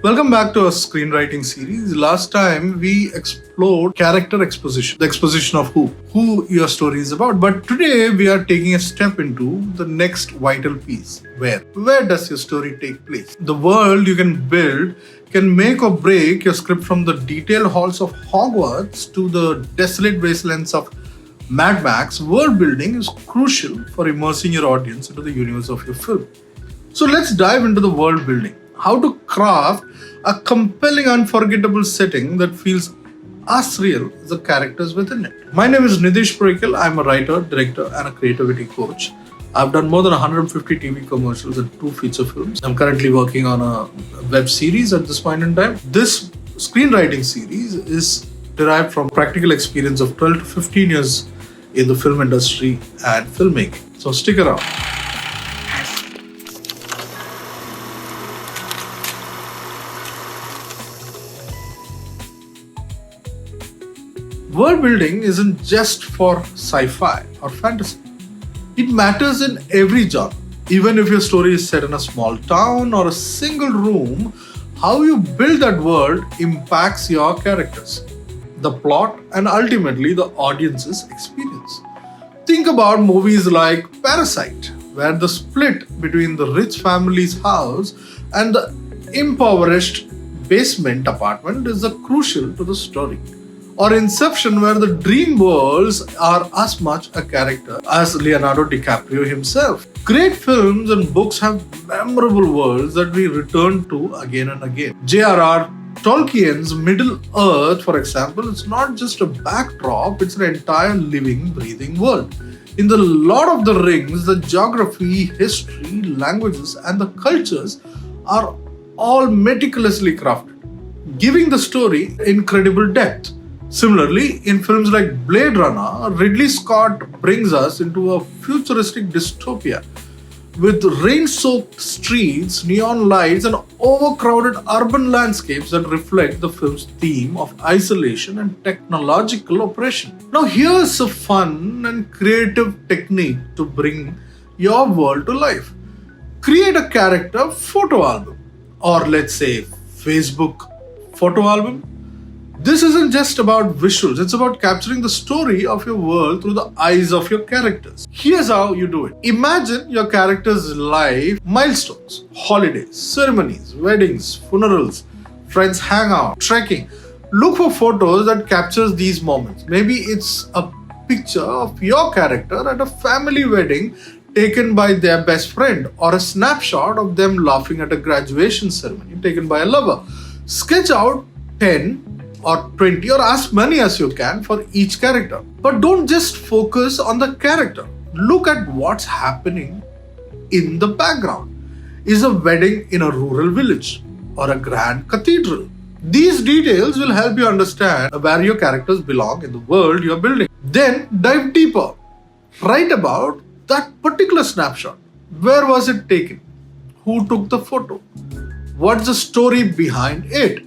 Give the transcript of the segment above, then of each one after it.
Welcome back to our screenwriting series. Last time we explored character exposition, the exposition of who your story is about. But today we are taking a step into the next vital piece. Where does your story take place? The world you can build can make or break your script, from the detailed halls of Hogwarts to the desolate wastelands of Mad Max. World building is crucial for immersing your audience into the universe of your film. So let's dive into the world building. How to craft a compelling, unforgettable setting that feels as real as the characters within it. My name is Niddhish Puuzhakkal. I'm a writer, director, and a creativity coach. I've done more than 150 TV commercials and 2 feature films. I'm currently working on a web series at this point in time. This screenwriting series is derived from practical experience of 12 to 15 years in the film industry and filmmaking. So stick around. World building isn't just for sci-fi or fantasy. It matters in every genre. Even if your story is set in a small town or a single room, how you build that world impacts your characters, the plot, and ultimately the audience's experience. Think about movies like Parasite, where the split between the rich family's house and the impoverished basement apartment is crucial to the story. Or Inception, where the dream worlds are as much a character as Leonardo DiCaprio himself. Great films and books have memorable worlds that we return to again and again. J.R.R. Tolkien's Middle Earth, for example, is not just a backdrop, it's an entire living, breathing world. In the Lord of the Rings, the geography, history, languages, and the cultures are all meticulously crafted, giving the story incredible depth. Similarly, in films like Blade Runner, Ridley Scott brings us into a futuristic dystopia with rain-soaked streets, neon lights, and overcrowded urban landscapes that reflect the film's theme of isolation and technological oppression. Now, here's a fun and creative technique to bring your world to life. Create a character photo album, or let's say Facebook photo album. This isn't just about visuals, it's about capturing the story of your world through the eyes of your characters. Here's how you do it. Imagine your character's life milestones, holidays, ceremonies, weddings, funerals, friends hangout, trekking. Look for photos that captures these moments. Maybe it's a picture of your character at a family wedding taken by their best friend, or a snapshot of them laughing at a graduation ceremony taken by a lover. Sketch out 10 or 20 or as many as you can for each character. But don't just focus on the character. Look at what's happening in the background. Is a wedding in a rural village or a grand cathedral? These details will help you understand where your characters belong in the world you're building. Then dive deeper. Write about that particular snapshot. Where was it taken? Who took the photo? What's the story behind it?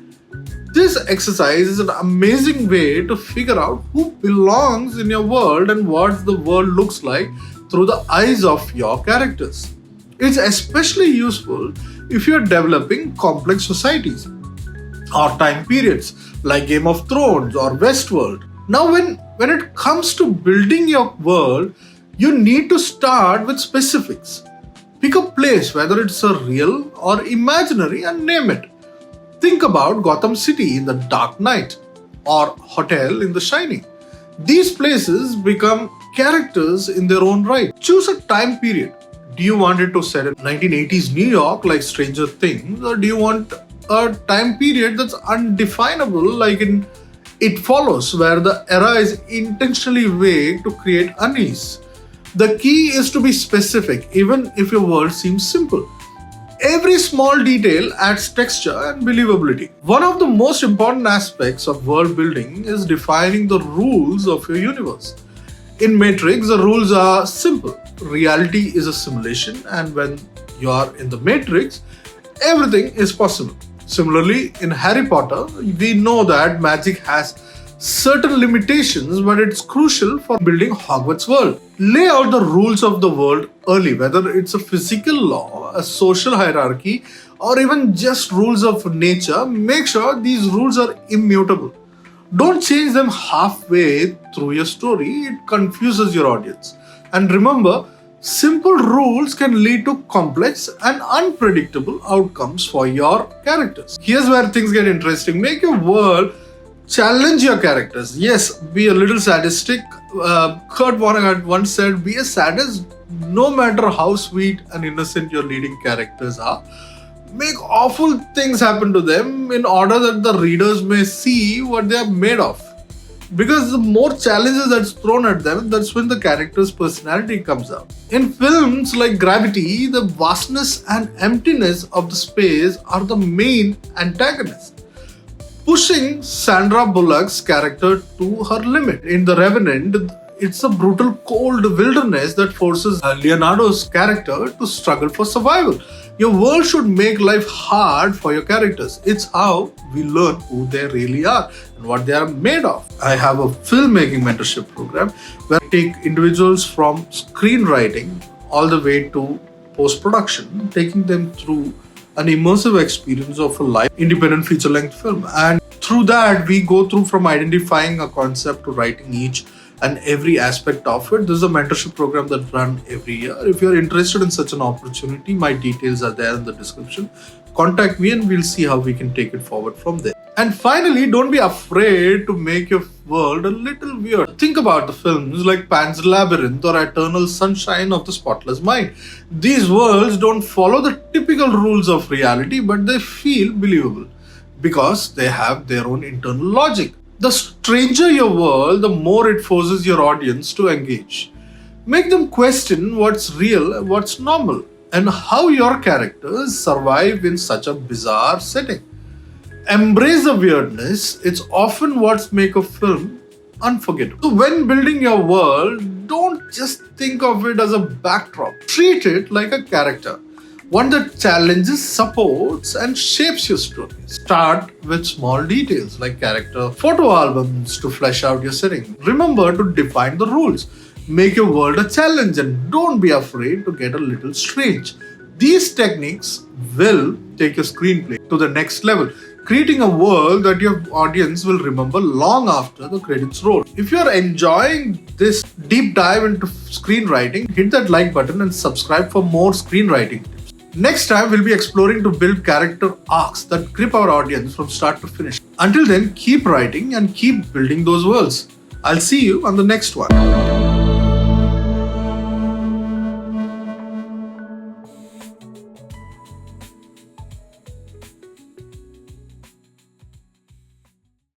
This exercise is an amazing way to figure out who belongs in your world and what the world looks like through the eyes of your characters. It's especially useful if you're developing complex societies or time periods like Game of Thrones or Westworld. Now, when it comes to building your world, you need to start with specifics. Pick a place, whether it's a real or imaginary, and name it. Think about Gotham City in The Dark Knight or Hotel in The Shining. These places become characters in their own right. Choose a time period. Do you want it to set in 1980s New York like Stranger Things, or do you want a time period that's undefinable like in It Follows, where the era is intentionally vague to create unease? The key is to be specific, even if your world seems simple. Every small detail adds texture and believability. One of the most important aspects of world building is defining the rules of your universe. In Matrix, the rules are simple. Reality is a simulation, and when you are in the Matrix, everything is possible. Similarly, in Harry Potter, we know that magic has certain limitations, but it's crucial for building Hogwarts world. Lay out the rules of the world early, whether it's a physical law, a social hierarchy, or even just rules of nature, make sure these rules are immutable. Don't change them halfway through your story, it confuses your audience. And remember, simple rules can lead to complex and unpredictable outcomes for your characters. Here's where things get interesting. Make your world challenge your characters. Yes, be a little sadistic. Kurt Vonnegut once said, be a sadist no matter how sweet and innocent your leading characters are. Make awful things happen to them in order that the readers may see what they are made of. Because the more challenges that's thrown at them, that's when the character's personality comes out. In films like Gravity, the vastness and emptiness of the space are the main antagonists, pushing Sandra Bullock's character to her limit. In The Revenant, it's a brutal cold wilderness that forces Leonardo's character to struggle for survival. Your world should make life hard for your characters. It's how we learn who they really are and what they are made of. I have a filmmaking mentorship program where I take individuals from screenwriting all the way to post-production, taking them through an immersive experience of a live independent feature-length film. And through that, we go through from identifying a concept to writing each and every aspect of it. This is a mentorship program that runs every year. If you're interested in such an opportunity, my details are there in the description. Contact me and we'll see how we can take it forward from there. And finally, don't be afraid to make your world a little weird. Think about the films like Pan's Labyrinth or Eternal Sunshine of the Spotless Mind. These worlds don't follow the typical rules of reality, but they feel believable because they have their own internal logic. The stranger your world, the more it forces your audience to engage. Make them question what's real and what's normal, and how your characters survive in such a bizarre setting. Embrace the weirdness, it's often what makes a film unforgettable. So when building your world, don't just think of it as a backdrop. Treat it like a character, one that challenges, supports, and shapes your story. Start with small details like character photo albums to flesh out your setting. Remember to define the rules. Make your world a challenge and don't be afraid to get a little strange. These techniques will take your screenplay to the next level, creating a world that your audience will remember long after the credits roll. If you're enjoying this deep dive into screenwriting, hit that like button and subscribe for more screenwriting tips. Next time, we'll be exploring to build character arcs that grip our audience from start to finish. Until then, keep writing and keep building those worlds. I'll see you on the next one.